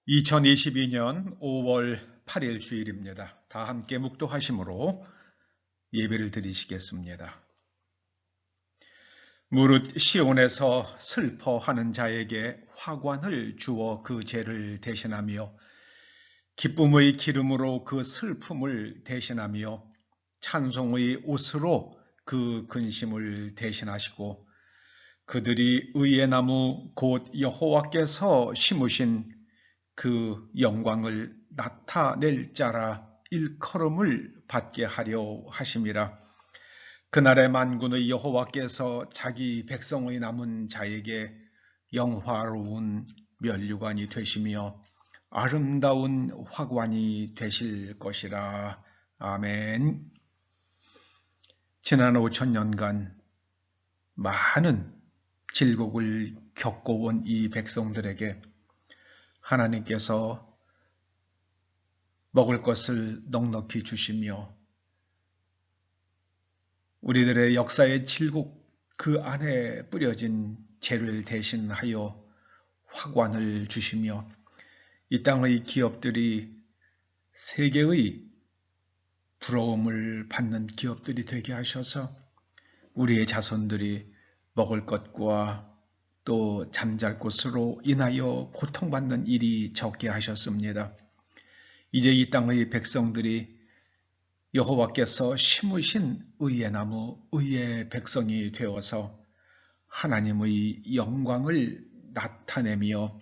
2022년 5월 8일 주일입니다. 다 함께 묵도하심으로 예배를 드리시겠습니다. 무릇 시온에서 슬퍼하는 자에게 화관을 주어 그 죄를 대신하며 기쁨의 기름으로 그 슬픔을 대신하며 찬송의 옷으로 그 근심을 대신하시고 그들이 의의 나무 곧 여호와께서 심으신 그 영광을 나타낼 자라 일컬음을 받게 하려 하심이라. 그날의 만군의 여호와께서 자기 백성의 남은 자에게 영화로운 면류관이 되시며 아름다운 화관이 되실 것이라. 아멘. 지난 5천년간 많은 질곡을 겪어온 이 백성들에게 하나님께서 먹을 것을 넉넉히 주시며 우리들의 역사의 질곡 그 안에 뿌려진 죄를 대신하여 화관을 주시며 이 땅의 기업들이 세계의 부러움을 받는 기업들이 되게 하셔서 우리의 자손들이 먹을 것과 또 잠잘 곳으로 인하여 고통받는 일이 적게 하셨습니다. 이제 이 땅의 백성들이 여호와께서 심으신 의의 나무, 의의 백성이 되어서 하나님의 영광을 나타내며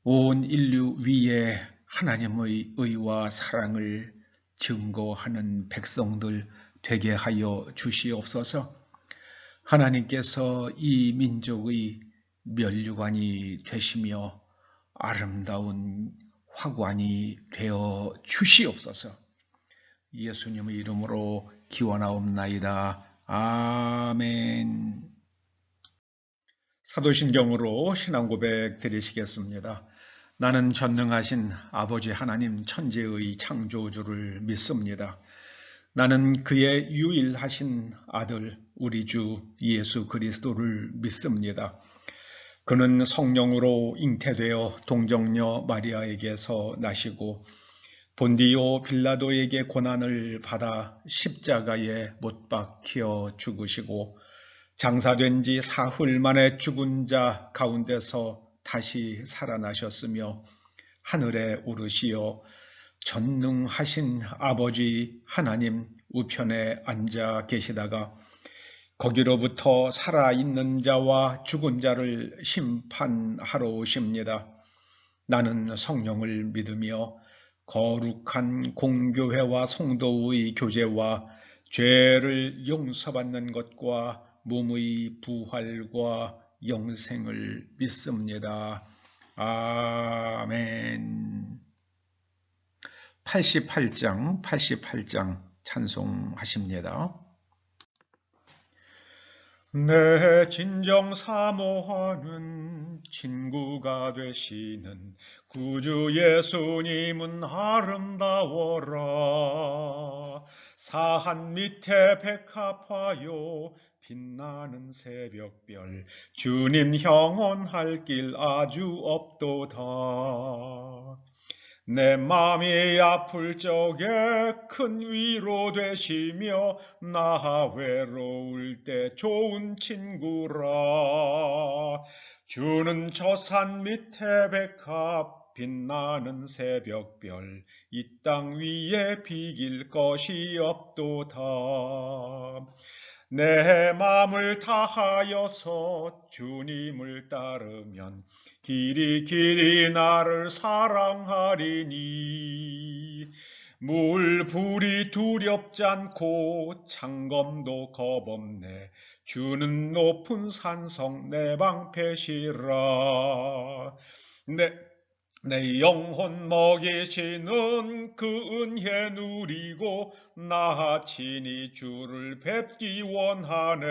온 인류 위에 하나님의 의와 사랑을 증거하는 백성들 되게 하여 주시옵소서. 하나님께서 이 민족의 면류관이 되시며 아름다운 화관이 되어 주시옵소서. 예수님의 이름으로 기원하옵나이다. 아멘. 사도신경으로 신앙고백 드리시겠습니다. 나는 전능하신 아버지 하나님 천지의 창조주를 믿습니다. 나는 그의 유일하신 아들 우리 주 예수 그리스도를 믿습니다. 그는 성령으로 잉태되어 동정녀 마리아에게서 나시고 본디오 빌라도에게 고난을 받아 십자가에 못 박혀 죽으시고 장사된 지 사흘 만에 죽은 자 가운데서 다시 살아나셨으며 하늘에 오르시어 전능하신 아버지 하나님 우편에 앉아 계시다가 거기로부터 살아있는 자와 죽은 자를 심판하러 오십니다. 나는 성령을 믿으며 거룩한 공교회와 성도의 교제와 죄를 용서받는 것과 몸의 부활과 영생을 믿습니다. 아멘. 88장 찬송하십니다. 내 진정 사모하는 친구가 되시는 구주 예수님은 아름다워라. 사한 밑에 백합화요 빛나는 새벽별 주님 형언할 길 아주 없도다. 내 마음이 아플 적에 큰 위로 되시며 나 외로울 때 좋은 친구라. 주는 저 산 밑에 백합 빛나는 새벽별 이 땅 위에 비길 것이 없도다. 내 마음을 다하여서 주님을 따르면 길이 나를 사랑하리니 물불이 두렵지 않고 창검도 겁없네. 주는 높은 산성 내 방패시라. 내 영혼 먹이시는 그 은혜 누리고 나 친히 주를 뵙기 원하네.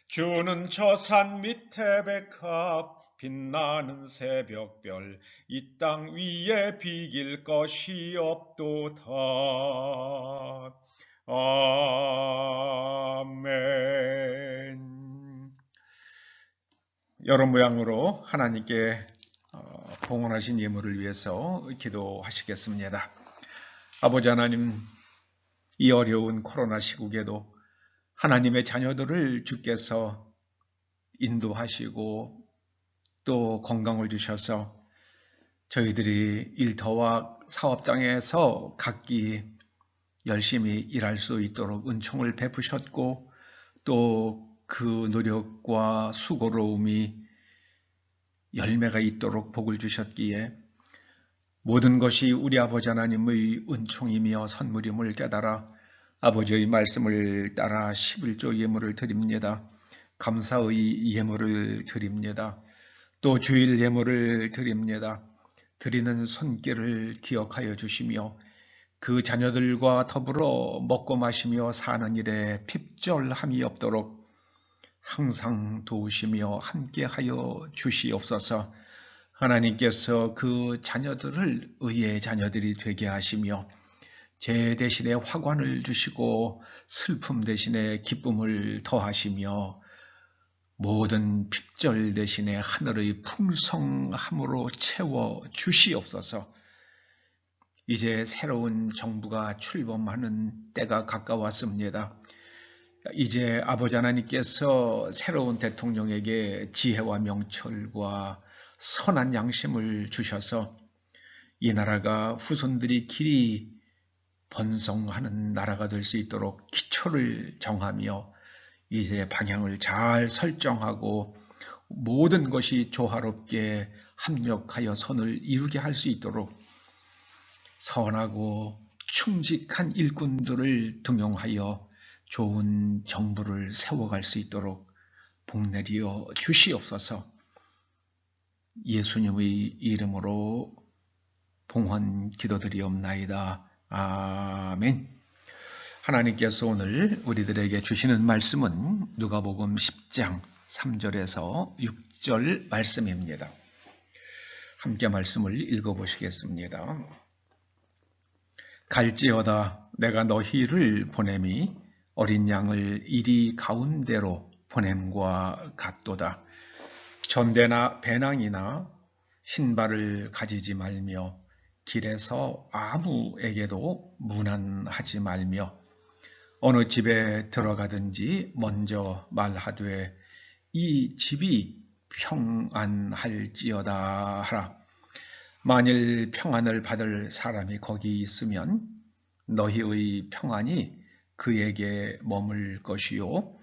주는 저 산 밑에 백합 빛나는 새벽별 이 땅 위에 비길 것이 없도다. 아멘. 여러 모양으로 하나님께 봉헌하신 예물을 위해서 기도하시겠습니다. 아버지 하나님, 이 어려운 코로나 시국에도 하나님의 자녀들을 주께서 인도하시고 또 건강을 주셔서 저희들이 일터와 사업장에서 각기 열심히 일할 수 있도록 은총을 베푸셨고 또 그 노력과 수고로움이 열매가 있도록 복을 주셨기에 모든 것이 우리 아버지 하나님의 은총이며 선물임을 깨달아 아버지의 말씀을 따라 11조 예물을 드립니다. 감사의 예물을 드립니다. 또 주일 예물을 드립니다. 드리는 손길을 기억하여 주시며 그 자녀들과 더불어 먹고 마시며 사는 일에 핍절함이 없도록 항상 도우시며 함께하여 주시옵소서. 하나님께서 그 자녀들을 의의 자녀들이 되게 하시며 제 대신에 화관을 주시고 슬픔 대신에 기쁨을 더하시며 모든 핍절 대신에 하늘의 풍성함으로 채워 주시옵소서. 이제 새로운 정부가 출범하는 때가 가까웠습니다. 이제 아버지 하나님께서 새로운 대통령에게 지혜와 명철과 선한 양심을 주셔서 이 나라가 후손들이 길이 번성하는 나라가 될 수 있도록 기초를 정하며 이제 방향을 잘 설정하고 모든 것이 조화롭게 합력하여 선을 이루게 할 수 있도록 선하고 충직한 일꾼들을 등용하여 좋은 정부를 세워갈 수 있도록 복내리어 주시옵소서. 예수님의 이름으로 봉헌 기도드리옵나이다. 아멘. 하나님께서 오늘 우리들에게 주시는 말씀은 누가복음 10장 3절에서 6절 말씀입니다. 함께 말씀을 읽어보시겠습니다. 갈지어다 내가 너희를 보냄이 어린 양을 이리 가운데로 보냄과 같도다. 전대나 배낭이나 신발을 가지지 말며 길에서 아무에게도 문안하지 말며 어느 집에 들어가든지 먼저 말하되 이 집이 평안할지어다 하라. 만일 평안을 받을 사람이 거기 있으면 너희의 평안이 그에게 머물 것이요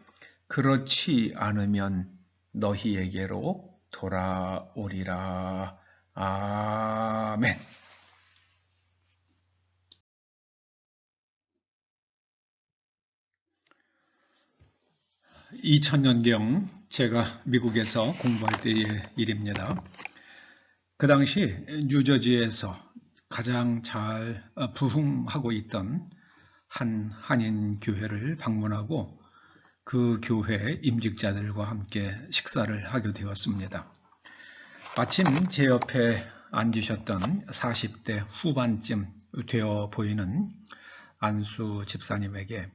그렇지 않으면 너희에게로 돌아오리라. 아멘. 2000년경 제가 미국에서 공부할 때의 일입니다. 그 당시 뉴저지에서 가장 잘 부흥하고 있던 한 한인 교회를 방문하고 그 교회 임직자들과 함께 식사를 하게 되었습니다. 마침 제 옆에 앉으셨던 40대 후반쯤 되어 보이는 안수 집사님에게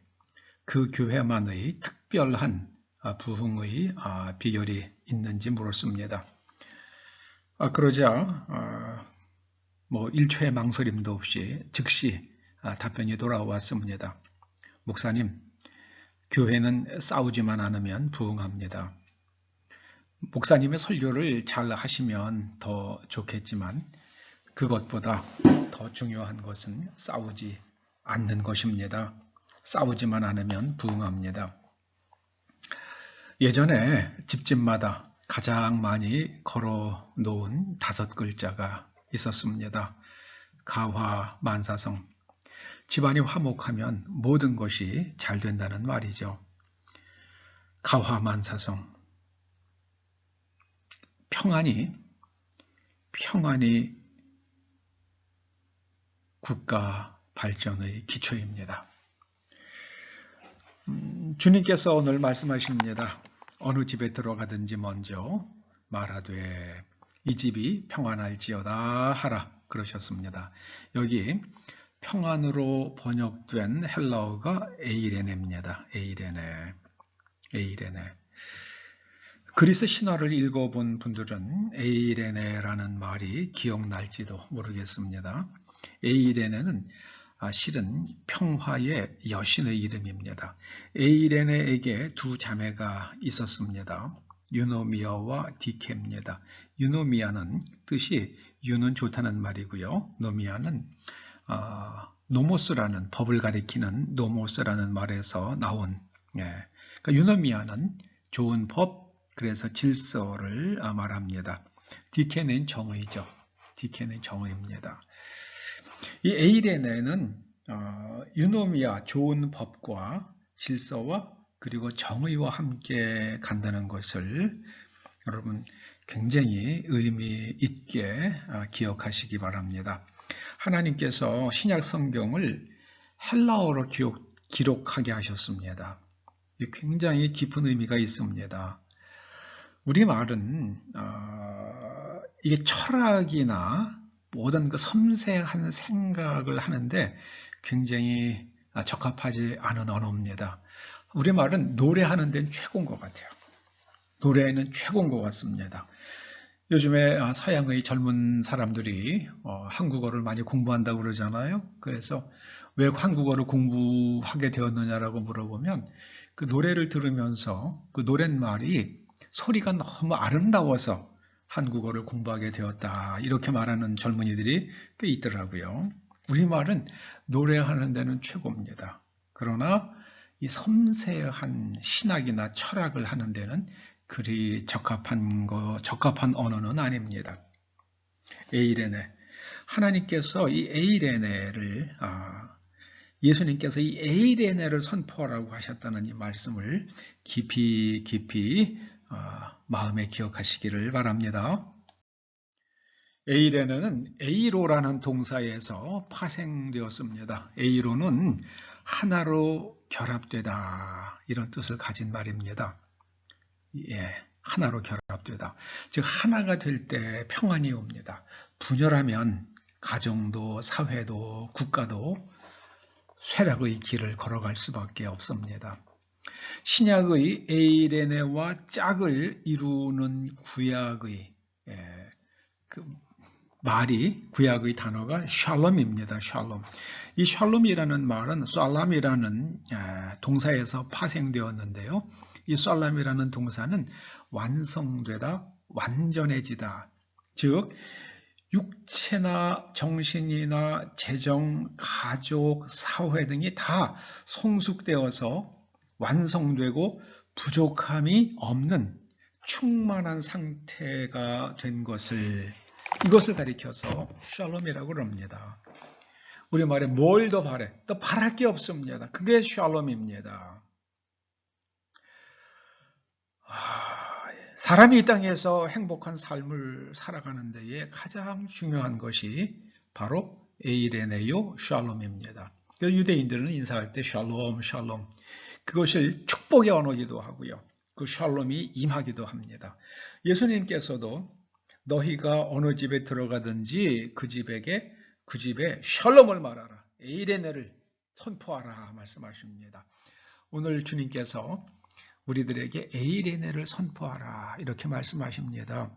그 교회만의 특별한 부흥의 비결이 있는지 물었습니다. 그러자 1초의 망설임도 없이 즉시 답변이 돌아왔습니다. 목사님, 교회는 싸우지만 않으면 부흥합니다. 목사님의 설교를 잘 하시면 더 좋겠지만 그것보다 더 중요한 것은 싸우지 않는 것입니다. 싸우지만 않으면 부흥합니다. 예전에 집집마다 가장 많이 걸어 놓은 5글자가 있었습니다. 가화만사성. 집안이 화목하면 모든 것이 잘 된다는 말이죠. 가화만사성. 평안이 국가 발전의 기초입니다. 주님께서 오늘 말씀하십니다. 어느 집에 들어가든지 먼저 말하되 이 집이 평안할지어다 하라 그러셨습니다. 여기 평안으로 번역된 헬라어가 에이레네입니다. 에이레네. 그리스 신화를 읽어본 분들은 에이레네라는 말이 기억날지도 모르겠습니다. 에이레네는 실은 평화의 여신의 이름입니다. 에이레네에게 두 자매가 있었습니다. 유노미아와 디케입니다. 유노미아는 뜻이 유는 좋다는 말이고요. 노미아는 노모스라는 법을 가리키는 노모스라는 말에서 나온, 그러니까 유노미아는 좋은 법, 그래서 질서를 말합니다. 디케는 정의죠. 디케는 정의입니다. 이 에이레네는 유노미아 좋은 법과 질서와 그리고 정의와 함께 간다는 것을 여러분 굉장히 의미 있게 기억하시기 바랍니다. 하나님께서 신약 성경을 헬라어로 기록하게 하셨습니다. 굉장히 깊은 의미가 있습니다. 우리 말은 이게 철학이나 모든 그 섬세한 생각을 하는데 굉장히 적합하지 않은 언어입니다. 우리 말은 노래하는 데는 최고인 것 같아요. 노래는 최고인 것 같습니다. 요즘에 서양의 젊은 사람들이 한국어를 많이 공부한다고 그러잖아요. 그래서 왜 한국어를 공부하게 되었느냐라고 물어보면 그 노래를 들으면서 그 노랫말이 소리가 너무 아름다워서 한국어를 공부하게 되었다. 이렇게 말하는 젊은이들이 꽤 있더라고요. 우리말은 노래하는 데는 최고입니다. 그러나 이 섬세한 신학이나 철학을 하는 데는 그리 적합한 언어는 아닙니다. 에이레네. 하나님께서 이 에이레네를, 예수님께서 이 에이레네를 선포하라고 하셨다는 이 말씀을 깊이 마음에 기억하시기를 바랍니다. 에이레네는 에이로라는 동사에서 파생되었습니다. 에이로는 하나로 결합되다 이런 뜻을 가진 말입니다. 하나로 결합되다. 즉 하나가 될 때 평안이 옵니다. 분열하면 가정도 사회도 국가도 쇠락의 길을 걸어갈 수밖에 없습니다. 신약의 에이레네와 짝을 이루는 구약의 구약의 단어가 샬롬입니다. 샬롬. 이 샬롬이라는 말은 살람이라는 동사에서 파생되었는데요. 이 살람이라는 동사는 완성되다, 완전해지다. 즉 육체나 정신이나 재정, 가족, 사회 등이 다 성숙되어서 완성되고 부족함이 없는 충만한 상태가 된 이것을 가리켜서 샬롬이라고 합니다. 우리말에 뭘 더 바래? 더 바랄 게 없습니다. 그게 샬롬입니다. 사람이 이 땅에서 행복한 삶을 살아가는 데에 가장 중요한 것이 바로 에이레네요 샬롬입니다. 유대인들은 인사할 때 샬롬, 샬롬. 그것을 축복의 언어이기도 하고요. 그 샬롬이 임하기도 합니다. 예수님께서도 너희가 어느 집에 들어가든지 그 집에 샬롬을 말하라. 에이레네를 선포하라 말씀하십니다. 오늘 주님께서 우리들에게 에이레네를 선포하라 이렇게 말씀하십니다.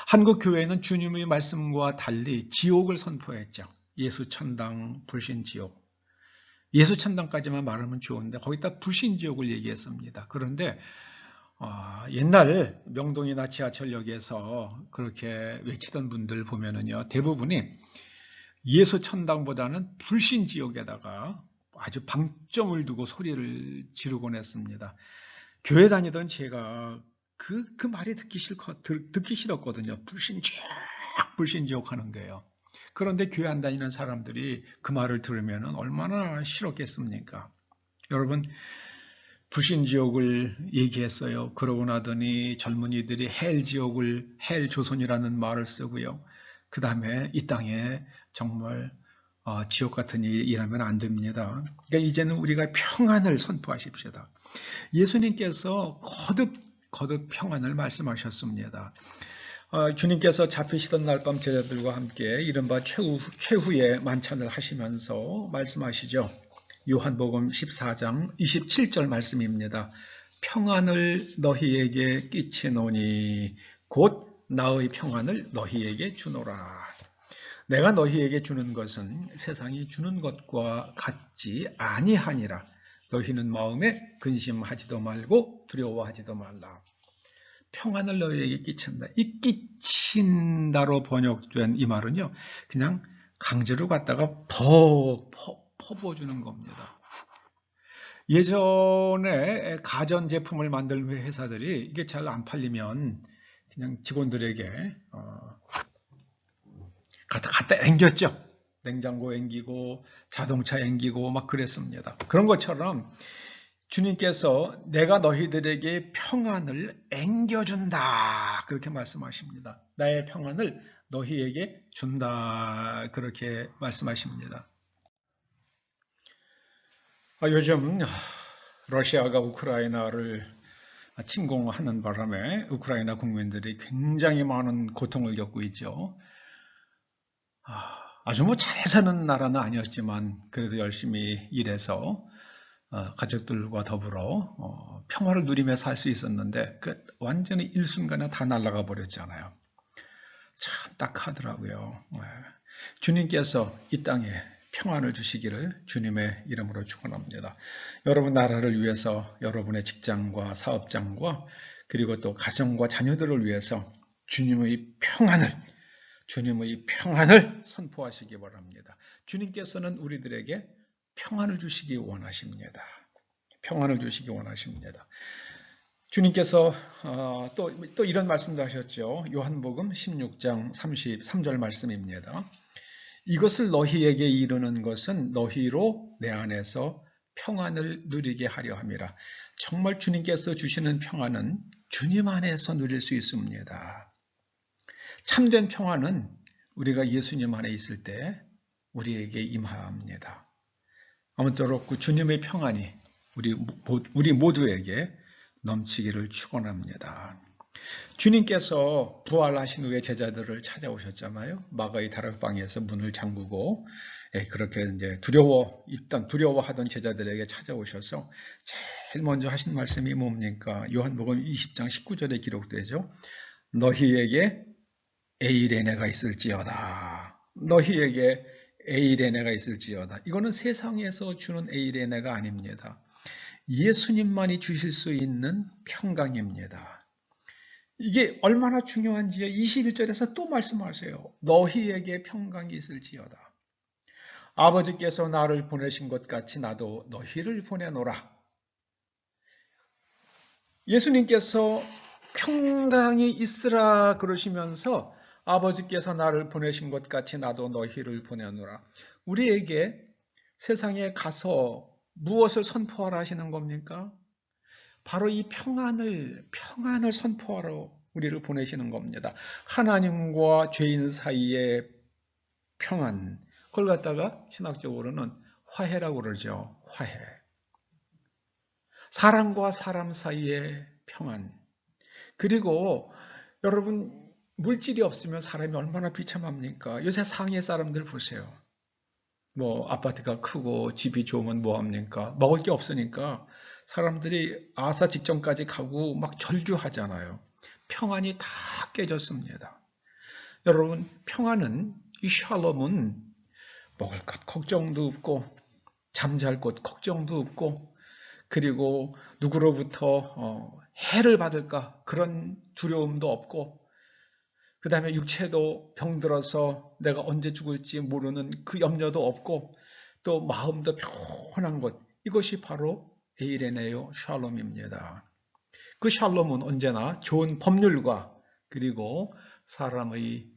한국 교회는 주님의 말씀과 달리 지옥을 선포했죠. 예수 천당, 불신 지옥. 예수 천당까지만 말하면 좋은데 거기다 불신 지옥을 얘기했습니다. 그런데 옛날 명동이나 지하철역에서 그렇게 외치던 분들 보면은요, 대부분이 예수 천당보다는 불신 지옥에다가 아주 방점을 두고 소리를 지르곤 했습니다. 교회 다니던 제가 그 말이 듣기 싫었거든요. 불신 지옥 하는 거예요. 그런데 교회 안 다니는 사람들이 그 말을 들으면 얼마나 싫었겠습니까? 여러분, 불신지옥을 얘기했어요. 그러고 나더니 젊은이들이 헬조선이라는 말을 쓰고요. 그 다음에 이 땅에 정말 지옥 같은 일이 일하면 안 됩니다. 그러니까 이제는 우리가 평안을 선포하십시다. 예수님께서 거듭 평안을 말씀하셨습니다. 주님께서 잡히시던 날 밤 제자들과 함께 이른바 최후의 만찬을 하시면서 말씀하시죠. 요한복음 14장 27절 말씀입니다. 평안을 너희에게 끼치노니 곧 나의 평안을 너희에게 주노라. 내가 너희에게 주는 것은 세상이 주는 것과 같지 아니하니라. 너희는 마음에 근심하지도 말고 두려워하지도 말라. 평안을 너희에게 끼친다. 이 끼친다로 번역된 이 말은요, 그냥 강제로 갖다가 퍼부어주는 겁니다. 예전에 가전제품을 만들 회사들이 이게 잘 안 팔리면 그냥 직원들에게 갖다 앵겼죠. 냉장고 앵기고 자동차 앵기고 막 그랬습니다. 그런 것처럼 주님께서 내가 너희들에게 평안을 앵겨준다 그렇게 말씀하십니다. 나의 평안을 너희에게 준다 그렇게 말씀하십니다. 요즘 러시아가 우크라이나를 침공하는 바람에 우크라이나 국민들이 굉장히 많은 고통을 겪고 있죠. 아주 잘 사는 나라는 아니었지만 그래도 열심히 일해서 가족들과 더불어 평화를 누리며 살 수 있었는데 완전히 일순간에 다 날아가 버렸잖아요. 참 딱하더라고요. 주님께서 이 땅에 평안을 주시기를 주님의 이름으로 축원합니다. 여러분 나라를 위해서 여러분의 직장과 사업장과 그리고 또 가정과 자녀들을 위해서 주님의 평안을 선포하시기 바랍니다. 주님께서는 우리들에게 평안을 주시기 원하십니다. 평안을 주시기 원하십니다. 주님께서 또 이런 말씀도 하셨죠. 요한복음 16장 33절 말씀입니다. 이것을 너희에게 이르는 것은 너희로 내 안에서 평안을 누리게 하려 함이라. 정말 주님께서 주시는 평안은 주님 안에서 누릴 수 있습니다. 참된 평안은 우리가 예수님 안에 있을 때 우리에게 임합니다. 아무쪼록 그 주님의 평안이 우리 모두에게 넘치기를 축원합니다. 주님께서 부활하신 후에 제자들을 찾아오셨잖아요. 마가의 다락방에서 문을 잠그고 그렇게 이제 두려워하던 제자들에게 찾아오셔서 제일 먼저 하신 말씀이 뭡니까? 요한복음 20장 19절에 기록되죠. 너희에게 에이레네가 있을지어다. 너희에게 에이레네가 있을지어다. 이거는 세상에서 주는 에이레네가 아닙니다. 예수님만이 주실 수 있는 평강입니다. 이게 얼마나 중요한지 21절에서 또 말씀하세요. 너희에게 평강이 있을지어다. 아버지께서 나를 보내신 것 같이 나도 너희를 보내노라. 예수님께서 평강이 있으라 그러시면서 아버지께서 나를 보내신 것 같이 나도 너희를 보내노라. 우리에게 세상에 가서 무엇을 선포하라 하시는 겁니까? 바로 이 평안을 선포하러 우리를 보내시는 겁니다. 하나님과 죄인 사이의 평안, 그걸 갖다가 신학적으로는 화해라고 그러죠. 화해. 사람과 사람 사이의 평안. 그리고 여러분 물질이 없으면 사람이 얼마나 비참합니까? 요새 상해 사람들 보세요. 아파트가 크고 집이 좋으면 뭐합니까? 먹을 게 없으니까 사람들이 아사 직전까지 가고 막 절규하잖아요. 평안이 다 깨졌습니다. 여러분 평안은 이 샬롬은 먹을 것 걱정도 없고 잠잘 곳 걱정도 없고 그리고 누구로부터 해를 받을까 그런 두려움도 없고 그 다음에 육체도 병들어서 내가 언제 죽을지 모르는 그 염려도 없고 또 마음도 평온한 것 이것이 바로 에이레네요 샬롬입니다. 그 샬롬은 언제나 좋은 법률과 그리고 사람의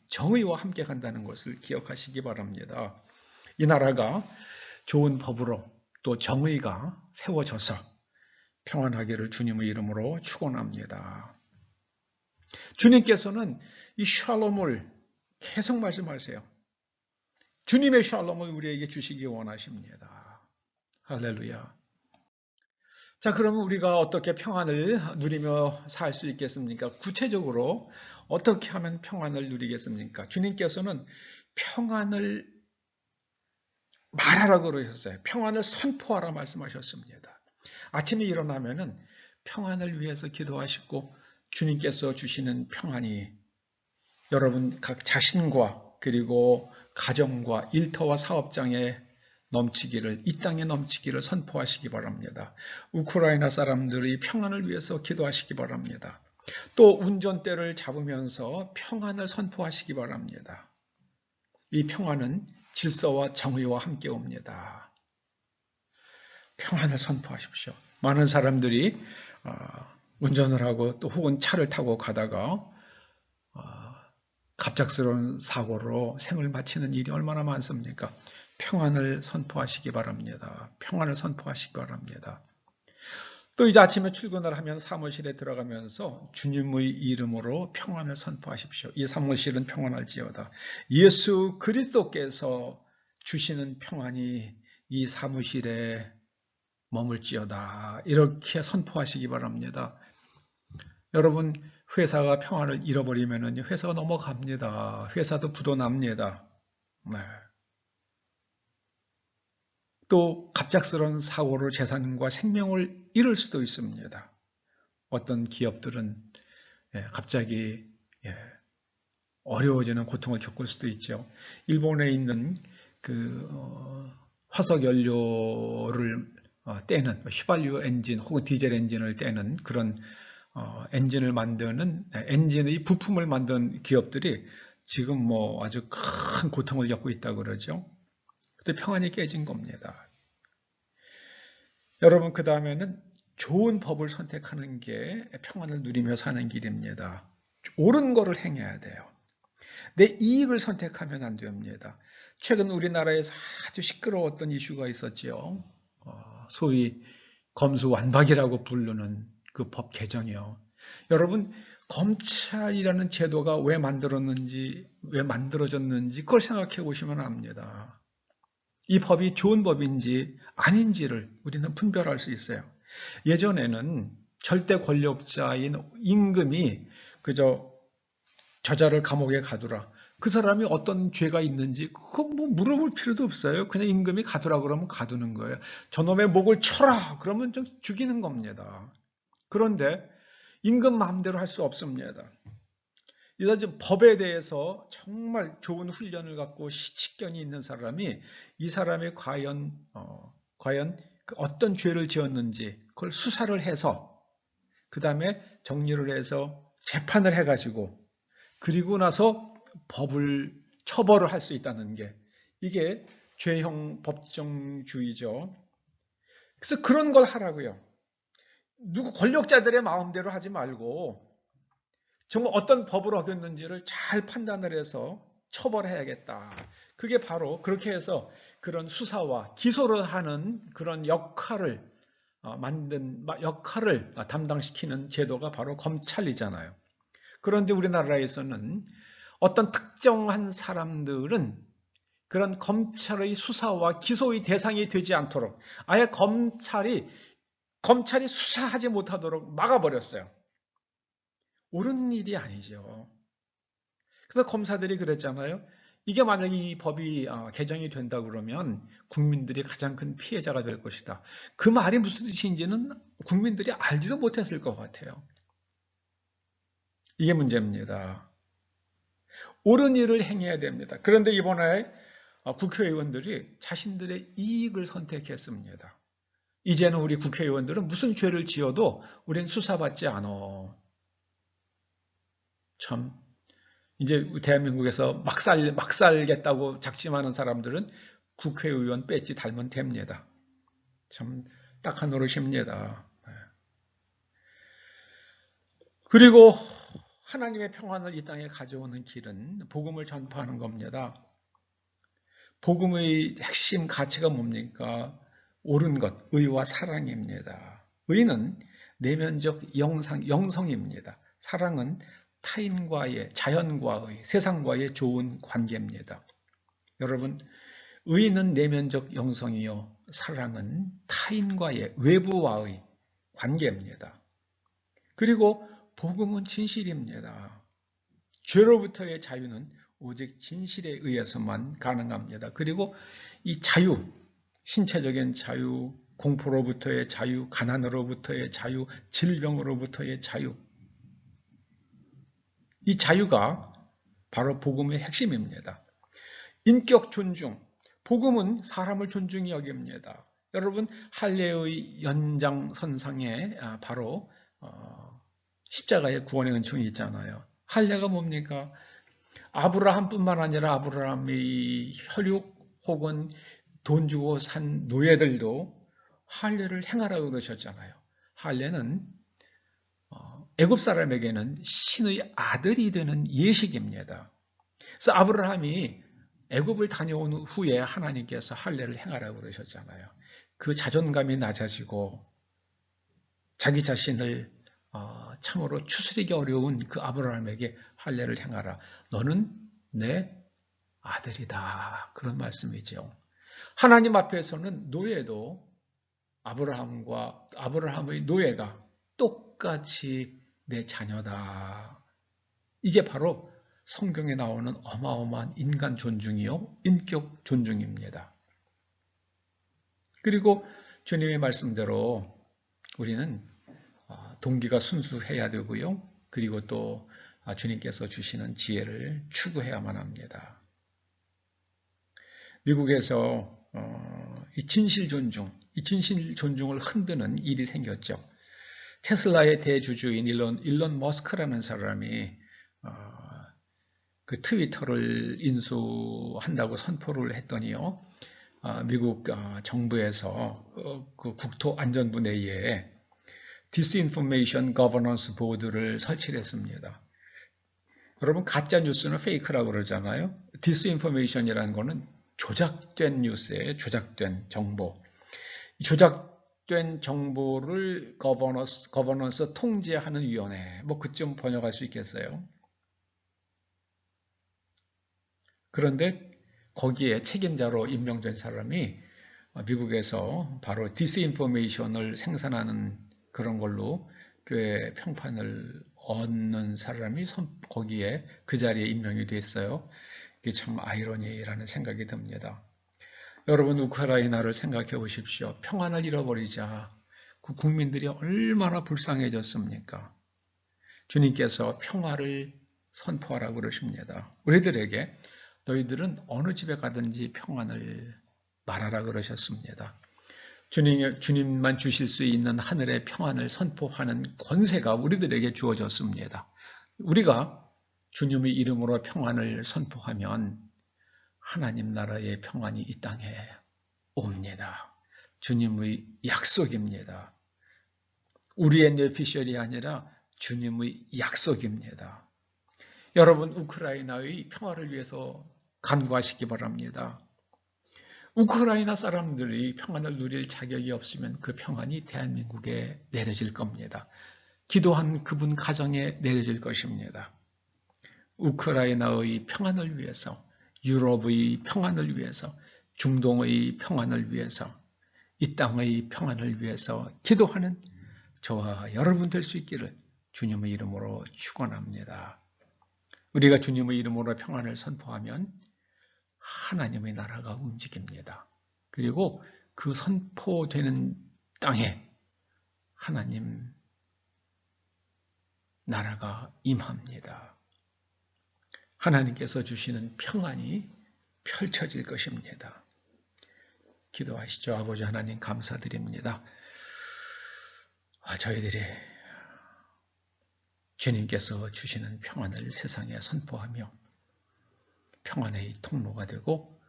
정의와 함께 간다는 것을 기억하시기 바랍니다. 이 나라가 좋은 법으로 또 정의가 세워져서 평안하기를 주님의 이름으로 축원합니다. 주님께서는 이 샬롬을 계속 말씀하세요. 주님의 샬롬을 우리에게 주시기 원하십니다. 할렐루야. 자, 그러면 우리가 어떻게 평안을 누리며 살 수 있겠습니까? 구체적으로 어떻게 하면 평안을 누리겠습니까? 주님께서는 평안을 말하라고 그러셨어요. 평안을 선포하라 말씀하셨습니다. 아침에 일어나면은 평안을 위해서 기도하시고 주님께서 주시는 평안이 여러분 각 자신과 그리고 가정과 일터와 사업장에 넘치기를, 이 땅에 넘치기를 선포하시기 바랍니다. 우크라이나 사람들의 평안을 위해서 기도하시기 바랍니다. 또 운전대를 잡으면서 평안을 선포하시기 바랍니다. 이 평안은 질서와 정의와 함께 옵니다. 평안을 선포하십시오. 많은 사람들이 운전을 하고 또 혹은 차를 타고 가다가 갑작스러운 사고로 생을 마치는 일이 얼마나 많습니까? 평안을 선포하시기 바랍니다. 평안을 선포하시기 바랍니다. 또 이제 아침에 출근을 하면 사무실에 들어가면서 주님의 이름으로 평안을 선포하십시오. 이 사무실은 평안할지어다. 예수 그리스도께서 주시는 평안이 이 사무실에 머물지어다. 이렇게 선포하시기 바랍니다. 여러분, 회사가 평안을 잃어버리면 회사가 넘어갑니다. 회사도 부도납니다. 네. 또 갑작스러운 사고로 재산과 생명을 잃을 수도 있습니다. 어떤 기업들은 갑자기 어려워지는 고통을 겪을 수도 있죠. 일본에 있는 그 화석 연료를 떼는 휘발유 엔진 혹은 디젤 엔진을 떼는 그런 엔진을 만드는 엔진의 부품을 만든 기업들이 지금 뭐 아주 큰 고통을 겪고 있다고 그러죠. 그때 평안이 깨진 겁니다. 여러분, 그 다음에는 좋은 법을 선택하는 게 평안을 누리며 사는 길입니다. 옳은 거를 행해야 돼요. 내 이익을 선택하면 안 됩니다. 최근 우리나라에서 아주 시끄러웠던 이슈가 있었죠. 소위 검수완박이라고 부르는 그 법 개정이요. 여러분, 검찰이라는 제도가 왜 만들어졌는지 그걸 생각해 보시면 압니다. 이 법이 좋은 법인지 아닌지를 우리는 분별할 수 있어요. 예전에는 절대 권력자인 임금이 그저 저자를 감옥에 가두라. 그 사람이 어떤 죄가 있는지 그건 뭐 물어볼 필요도 없어요. 그냥 임금이 가두라 그러면 가두는 거예요. 저놈의 목을 쳐라 그러면 좀 죽이는 겁니다. 그런데 임금 마음대로 할 수 없습니다. 이제 법에 대해서 정말 좋은 훈련을 갖고 식견이 있는 사람이 이 사람이 과연 어떤 죄를 지었는지 그걸 수사를 해서 그 다음에 정리를 해서 재판을 해가지고 그리고 나서 법을 처벌을 할 수 있다는 게 이게 죄형 법정주의죠. 그래서 그런 걸 하라고요. 누구 권력자들의 마음대로 하지 말고 정말 어떤 법을 어겼는지를 잘 판단을 해서 처벌해야겠다. 그게 바로 그렇게 해서 그런 수사와 기소를 하는 그런 역할을 담당시키는 제도가 바로 검찰이잖아요. 그런데 우리나라에서는 어떤 특정한 사람들은 그런 검찰의 수사와 기소의 대상이 되지 않도록 아예 검찰이 수사하지 못하도록 막아버렸어요. 옳은 일이 아니죠. 그래서 검사들이 그랬잖아요. 이게 만약에 이 법이 개정이 된다 그러면 국민들이 가장 큰 피해자가 될 것이다. 그 말이 무슨 뜻인지는 국민들이 알지도 못했을 것 같아요. 이게 문제입니다. 옳은 일을 행해야 됩니다. 그런데 이번에 국회의원들이 자신들의 이익을 선택했습니다. 이제는 우리 국회의원들은 무슨 죄를 지어도 우린 수사받지 않아. 참, 이제 대한민국에서 막 살겠다고 작심하는 사람들은 국회의원 배지 달면 됩니다. 참 딱한 노릇입니다. 그리고 하나님의 평안을 이 땅에 가져오는 길은 복음을 전파하는 겁니다. 복음의 핵심 가치가 뭡니까? 옳은 것, 의와 사랑입니다. 의는 내면적 영성입니다. 사랑은 타인과의, 자연과의, 세상과의 좋은 관계입니다. 여러분, 의는 내면적 영성이요, 사랑은 타인과의, 외부와의 관계입니다. 그리고 복음은 진실입니다. 죄로부터의 자유는 오직 진실에 의해서만 가능합니다. 그리고 이 자유, 신체적인 자유, 공포로부터의 자유, 가난으로부터의 자유, 질병으로부터의 자유. 이 자유가 바로 복음의 핵심입니다. 인격 존중. 복음은 사람을 존중히 여깁니다. 여러분, 할례의 연장선상에 바로 십자가의 구원의 은총이 있잖아요. 할례가 뭡니까? 아브라함뿐만 아니라 아브라함의 혈육 혹은 돈 주고 산 노예들도 할례를 행하라고 그러셨잖아요. 할례는 애굽 사람에게는 신의 아들이 되는 예식입니다. 그래서 아브라함이 애굽을 다녀온 후에 하나님께서 할례를 행하라고 그러셨잖아요. 그 자존감이 낮아지고 자기 자신을 참으로 추스리기 어려운 그 아브라함에게 할례를 행하라. 너는 내 아들이다. 그런 말씀이죠. 하나님 앞에서는 노예도 아브라함의 노예가 똑같이 내 자녀다. 이게 바로 성경에 나오는 어마어마한 인간 존중이요, 인격 존중입니다. 그리고 주님의 말씀대로 우리는 동기가 순수해야 되고요. 그리고 또 주님께서 주시는 지혜를 추구해야만 합니다. 미국에서 이 진실 존중을 흔드는 일이 생겼죠. 테슬라의 대주주인 일론 머스크라는 사람이 그 트위터를 인수한다고 선포를 했더니요. 미국 정부에서 그 국토안전부 내에 Disinformation Governance Board를 설치를 했습니다. 여러분, 가짜 뉴스는 페이크라고 그러잖아요. Disinformation이라는 거는 조작된 뉴스에 조작된 정보. 조작된 정보를 거버넌스 통제하는 위원회. 뭐 그쯤 번역할 수 있겠어요. 그런데 거기에 책임자로 임명된 사람이 미국에서 바로 디스인포메이션을 생산하는 그런 걸로 교회 평판을 얻는 사람이 거기에 그 자리에 임명이 됐어요. 이게 참 아이러니라는 생각이 듭니다. 여러분, 우크라이나를 생각해 보십시오. 평안을 잃어버리자 그 국민들이 얼마나 불쌍해졌습니까? 주님께서 평화를 선포하라고 그러십니다. 우리들에게 너희들은 어느 집에 가든지 평안을 말하라 그러셨습니다. 주님만 주실 수 있는 하늘의 평안을 선포하는 권세가 우리들에게 주어졌습니다. 우리가 주님의 이름으로 평안을 선포하면 하나님 나라의 평안이 이 땅에 옵니다. 주님의 약속입니다. 우리의 뇌피셜이 아니라 주님의 약속입니다. 여러분, 우크라이나의 평화를 위해서 간구하시기 바랍니다. 우크라이나 사람들이 평안을 누릴 자격이 없으면 그 평안이 대한민국에 내려질 겁니다. 기도한 그분 가정에 내려질 것입니다. 우크라이나의 평안을 위해서, 유럽의 평안을 위해서, 중동의 평안을 위해서, 이 땅의 평안을 위해서 기도하는 저와 여러분 될 수 있기를 주님의 이름으로 축원합니다. 우리가 주님의 이름으로 평안을 선포하면 하나님의 나라가 움직입니다. 그리고 그 선포되는 땅에 하나님 나라가 임합니다. 하나님께서 주시는 평안이 펼쳐질 것입니다. 기도하시죠. 아버지 하나님, 감사드립니다. 저희들이 주님께서 주시는 평안을 세상에 선포하며 평안의 통로가 되고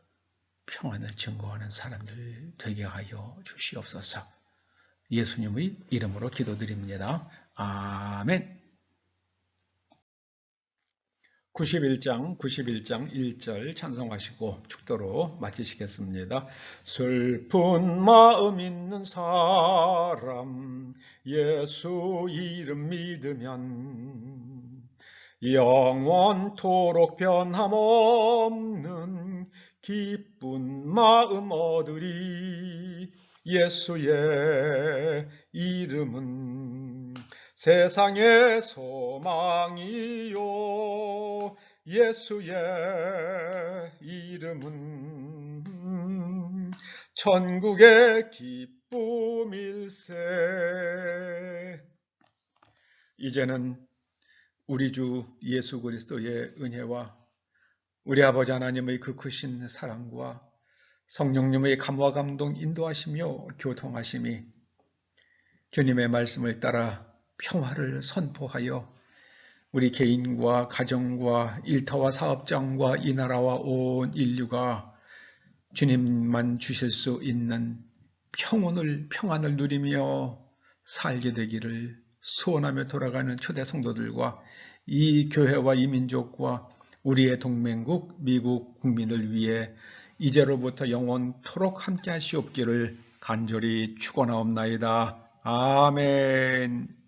평안을 증거하는 사람들 되게 하여 주시옵소서. 예수님의 이름으로 기도드립니다. 아멘. 91장 1절 찬송하시고 축도로 마치시겠습니다. 슬픈 마음 있는 사람 예수 이름 믿으면 영원토록 변함없는 기쁜 마음 얻으리. 예수의 이름은 세상의 소망이요 예수의 이름은 천국의 기쁨 기쁨일세. 이제는 우리 주 예수 그리스도의 은혜와 우리 아버지 하나님의 그 크신 사랑과 성령님의 감화 감동 인도하시며 교통하심이 주님의 말씀을 따라 평화를 선포하여 우리 개인과 가정과 일터와 사업장과 이 나라와 온 인류가 주님만 주실 수 있는 평안을 누리며 살게 되기를 소원하며 돌아가는 초대 성도들과 이 교회와 이 민족과 우리의 동맹국 미국 국민을 위해 이제로부터 영원토록 함께 하시옵기를 간절히 축원하옵나이다. 아멘.